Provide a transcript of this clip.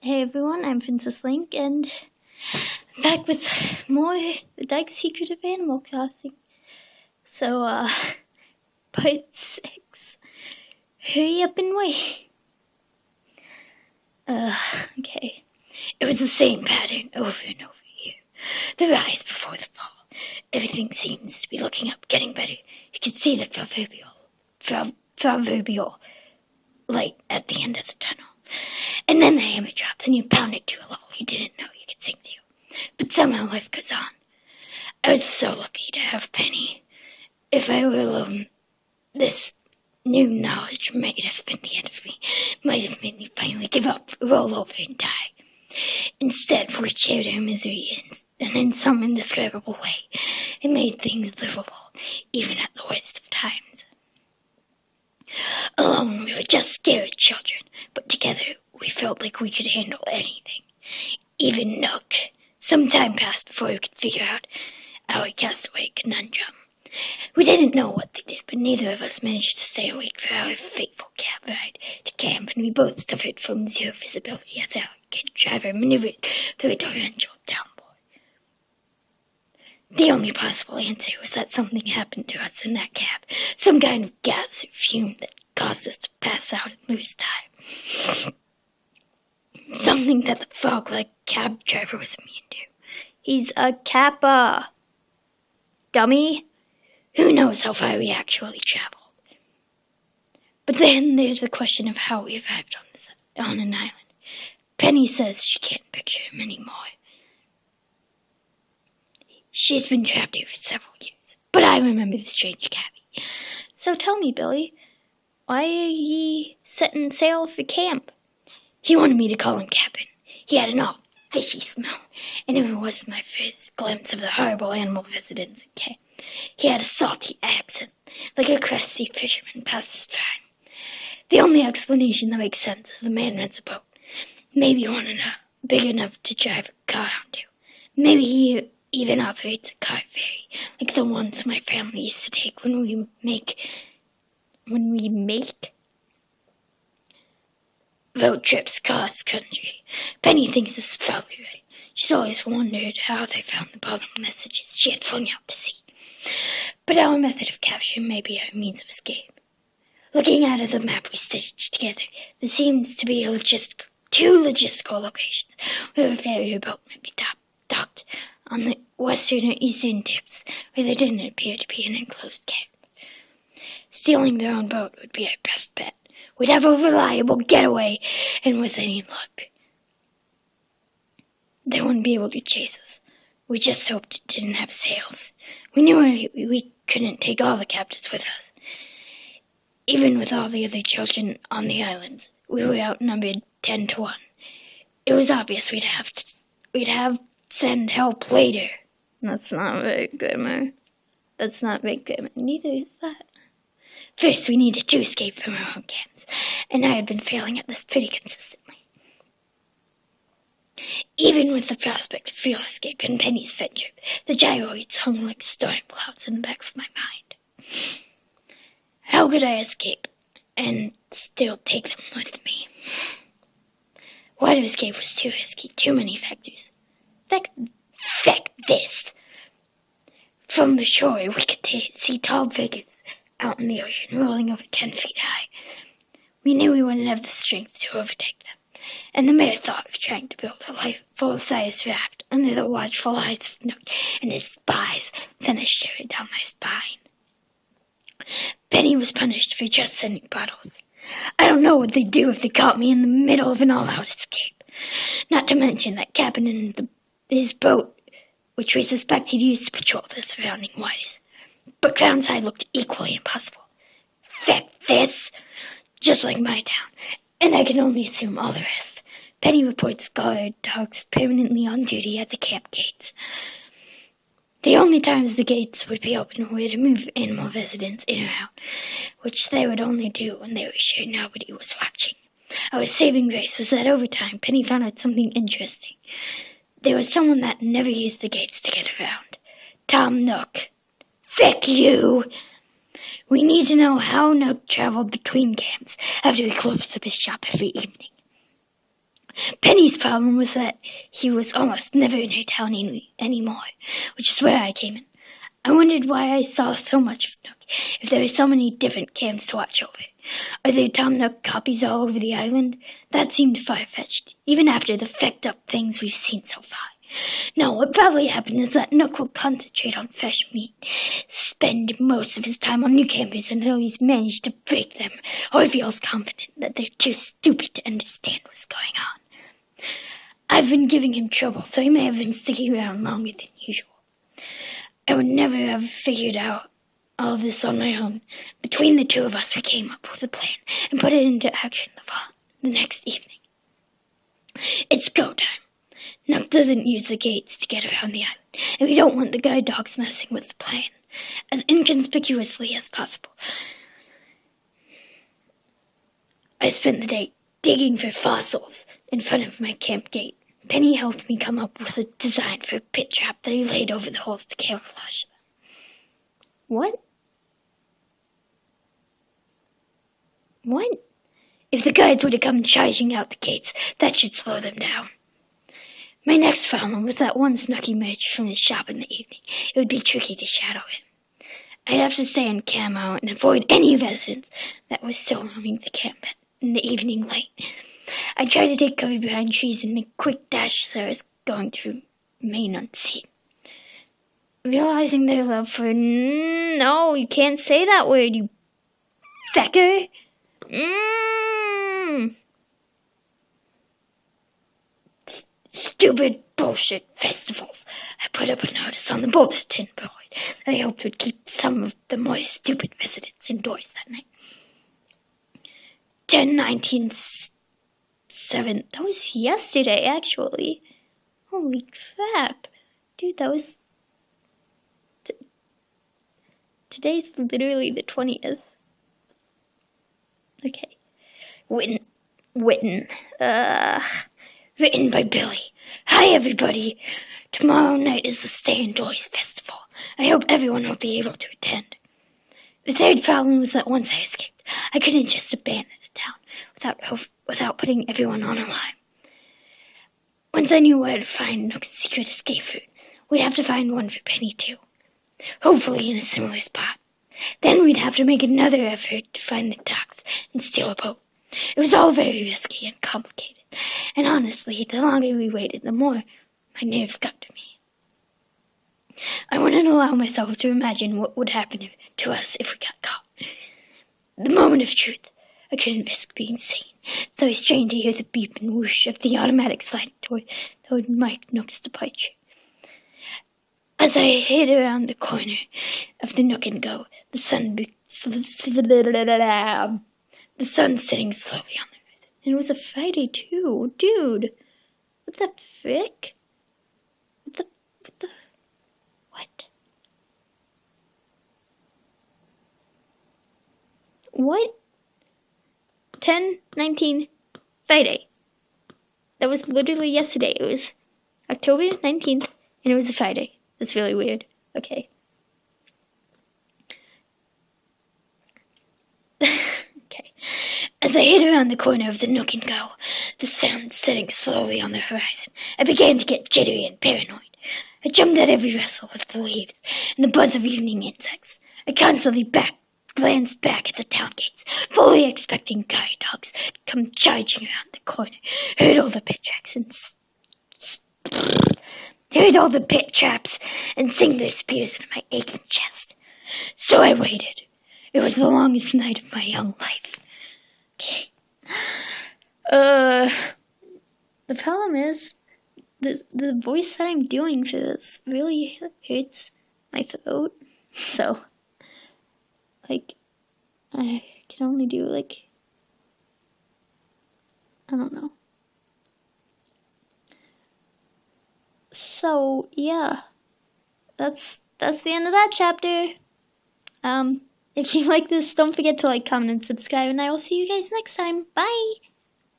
Hey everyone, I'm Princess Link, and back with more The Dark Secret of Animal Crossing. So, part 6. Hurry up and wait. Okay. It was the same pattern over and over here. The rise before the fall. Everything seems to be looking up, getting better. You can see the proverbial light at the end of the tunnel. And then the hammer drops and you pound it to a level you didn't know you could sink to. But somehow life goes on. I was so lucky to have Penny. If I were alone, this new knowledge might have been the end of me. Might have made me finally give up, roll over, and die. Instead, we shared our misery, and in some indescribable way, it made things livable, even at the worst of times. Alone, we were just scared children, but together, we felt like we could handle anything. Even Nook. Some time passed before we could figure out our castaway conundrum. We didn't know what they did, but neither of us managed to stay awake for our fateful cab ride to camp, and we both suffered from zero visibility as our kid driver maneuvered through a torrential downpour. The only possible answer was that something happened to us in that cab, some kind of gas or fume that caused us to pass out and lose time. Something that the frog-like cab driver was immune to. He's a Kappa. Dummy. Who knows how far we actually traveled? But then there's the question of how we arrived on an island. Penny says she can't picture him anymore. She's been trapped here for several years, but I remember the strange cabby. So tell me, Billy, why are ye setting sail for camp? He wanted me to call him Captain. He had an odd, fishy smell, and it was my first glimpse of the horrible animal residents at camp. He had a salty accent, like a crusty fisherman past his prime. The only explanation that makes sense is the man rents a boat. Maybe one big enough to drive a car onto. Maybe he even operates a car ferry, like the ones my family used to take when we make road trips cross country. Penny thinks this is probably right. She's always wondered how they found the bottom messages she had flung out to sea. But our method of capture may be our means of escape. Looking out at the map we stitched together, there seems to be two logistical locations where a ferry or boat might be docked on the western or eastern tips where there didn't appear to be an enclosed camp. Stealing their own boat would be our best bet. We'd have a reliable getaway, and with any luck, they wouldn't be able to chase us. We just hoped it didn't have sails. We knew we couldn't take all the captives with us. Even with all the other children on the islands, we were outnumbered 10 to 1. It was obvious we'd have to send help later. That's not very grammar. That's not very grammar. Neither is that. First, we needed to escape from our own camps, and I had been failing at this pretty consistently. Even with the prospect of real escape and Penny's friendship, the gyroids hung like storm clouds in the back of my mind. How could I escape and still take them with me? Why to escape was too risky, too many factors. Feck this! From the shore, we could see tall figures out in the ocean, rolling over 10 feet high. We knew we wouldn't have the strength to overtake them, and the mere thought of trying to build a full-size raft under the watchful eyes of Nook and his spies sent a shiver down my spine. Penny was punished for just sending bottles. I don't know what they'd do if they caught me in the middle of an all-out escape. Not to mention that Captain and his boat, which we suspected used to patrol the surrounding waters. But Crownside looked equally impossible. Feck this! Just like my town, and I can only assume all the rest. Penny reports guard dogs permanently on duty at the camp gates. The only times the gates would be open were to move animal residents in or out, which they would only do when they were sure nobody was watching. Our saving grace was that over time, Penny found out something interesting. There was someone that never used the gates to get around. Tom Nook. Feck you! We need to know how Nook traveled between camps after he closed up his shop every evening. Penny Penny's problem was that he was almost never in her town anymore, which is where I came in. I wondered why I saw so much of Nook, if there were so many different camps to watch over. Are there Tom Nook copies all over the island? That seemed far-fetched, even after the fecked-up things we've seen so far. No, what probably happened is that Nook will concentrate on fresh meat, spend most of his time on new campers until he's managed to break them, or feels confident that they're too stupid to understand what's going on. I've been giving him trouble, so he may have been sticking around longer than usual. I would never have figured out all of this on my own. Between the two of us, we came up with a plan and put it into action the next evening. It's go time. Nook doesn't use the gates to get around the island, and we don't want the guide dogs messing with the plan. As inconspicuously as possible. I spent the day digging for fossils in front of my camp gate. Penny helped me come up with a design for a pit trap that he laid over the holes to camouflage them. What? What? If the guides were to come charging out the gates, that should slow them down. My next problem was that once Nook emerged from his shop in the evening, it would be tricky to shadow him. I'd have to stay in camo and avoid any residents that was still roaming the camp in the evening light. I tried to take cover behind trees and make quick dashes as I was going to remain unseen. Realizing their love for... No, you can't say that word, you fecker. Stupid bullshit festivals. I put up a notice on the bulletin board that I hoped would keep some of the more stupid residents indoors that night. 10/19/7. That was yesterday, actually. Holy crap. Dude, that was... Today's literally the 20th. Okay. Written by Billy. Hi, everybody. Tomorrow night is the Stay Indoors Festival. I hope everyone will be able to attend. The third problem was that once I escaped, I couldn't just abandon the town without putting everyone on alarm. Once I knew where to find Nook's secret escape route, we'd have to find one for Penny too. Hopefully in a similar spot. Then we'd have to make another effort to find the docks and steal a boat. It was all very risky and complicated, and honestly, the longer we waited, the more my nerves got to me. I wouldn't allow myself to imagine what would happen to us if we got caught. The moment of truth, I couldn't risk being seen, so I strained to hear the beep and whoosh of the automatic slide toward Mike Nook's departure. As I hid around the corner of the Nook and Go, the sun setting slowly on the earth. And it was a Friday too, dude. What the frick? What? What? 10/19 Friday. That was literally yesterday. It was October 19th, and it was a Friday. That's really weird. Okay. Okay. As I hid around the corner of the Nook and Go, the sun setting slowly on the horizon, I began to get jittery and paranoid. I jumped at every rustle of the leaves and the buzz of evening insects. I constantly glanced back at the town gates, fully expecting guide dogs to come charging around the corner, heard all the pit traps and sing their spears into my aching chest. So I waited. It was the longest night of my young life. Okay. The problem is, the voice that I'm doing for this really hurts my throat. So, like, I can only do, like, I don't know. So, yeah, that's the end of that chapter. If you like this, don't forget to like, comment, and subscribe, and I will see you guys next time. Bye!